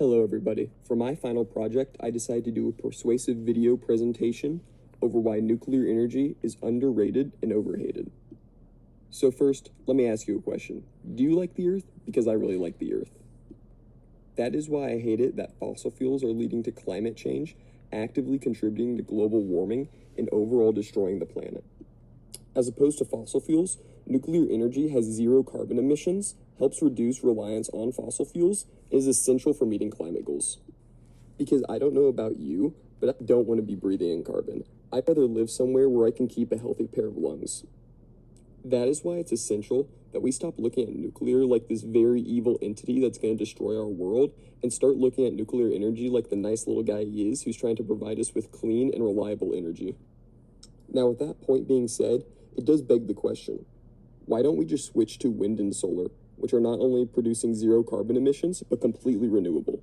Hello everybody. For my final project, I decided to do a persuasive video presentation over why nuclear energy is underrated and overhated. So first, let me ask you a question. Do you like the Earth? Because I really like the Earth. That is why I hate it that fossil fuels are leading to climate change, actively contributing to global warming, and overall destroying the planet. As opposed to fossil fuels, nuclear energy has zero carbon emissions, helps reduce reliance on fossil fuels, and is essential for meeting climate goals. Because I don't know about you, but I don't want to be breathing in carbon. I'd rather live somewhere where I can keep a healthy pair of lungs. That is why it's essential that we stop looking at nuclear like this very evil entity that's going to destroy our world and start looking at nuclear energy like the nice little guy he is who's trying to provide us with clean and reliable energy. Now, with that point being said, it does beg the question, why don't we just switch to wind and solar, which are not only producing zero carbon emissions, but completely renewable?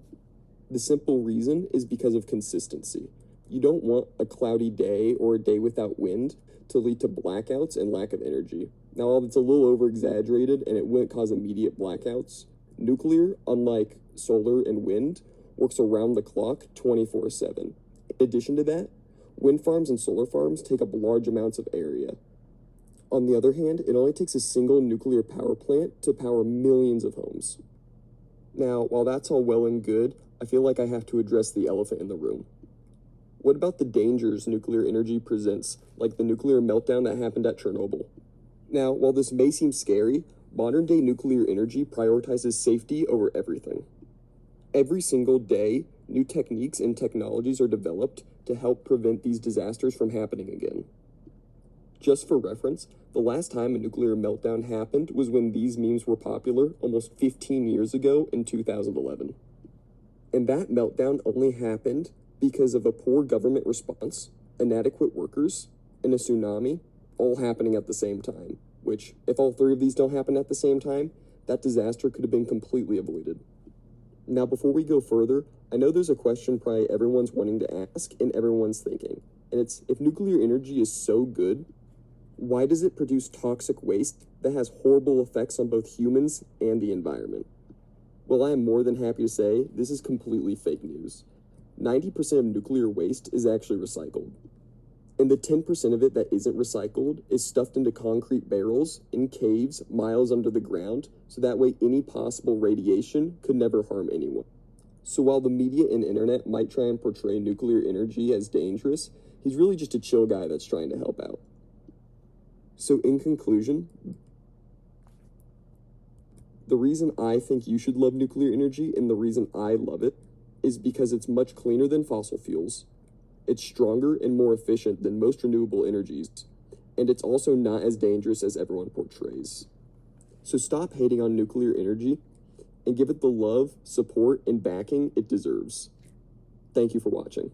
The simple reason is because of consistency. You don't want a cloudy day or a day without wind to lead to blackouts and lack of energy. Now, while it's a little over-exaggerated and it wouldn't cause immediate blackouts, nuclear, unlike solar and wind, works around the clock 24/7. In addition to that, wind farms and solar farms take up large amounts of area. On the other hand, it only takes a single nuclear power plant to power millions of homes. Now, while that's all well and good, I feel like I have to address the elephant in the room. What about the dangers nuclear energy presents, like the nuclear meltdown that happened at Chernobyl? Now, while this may seem scary, modern-day nuclear energy prioritizes safety over everything. Every single day, new techniques and technologies are developed to help prevent these disasters from happening again. Just for reference, the last time a nuclear meltdown happened was when these memes were popular almost 15 years ago in 2011. And that meltdown only happened because of a poor government response, inadequate workers, and a tsunami all happening at the same time, which, if all three of these don't happen at the same time, that disaster could have been completely avoided. Now, before we go further, I know there's a question probably everyone's wanting to ask and everyone's thinking, and it's, if nuclear energy is so good, why does it produce toxic waste that has horrible effects on both humans and the environment? Well, I am more than happy to say this is completely fake news. 90% of nuclear waste is actually recycled. And the 10% of it that isn't recycled is stuffed into concrete barrels in caves miles under the ground, so that way any possible radiation could never harm anyone. So while the media and internet might try and portray nuclear energy as dangerous, he's really just a chill guy that's trying to help out. So in conclusion, the reason I think you should love nuclear energy and the reason I love it is because it's much cleaner than fossil fuels, it's stronger and more efficient than most renewable energies, and it's also not as dangerous as everyone portrays. So stop hating on nuclear energy and give it the love, support, and backing it deserves. Thank you for watching.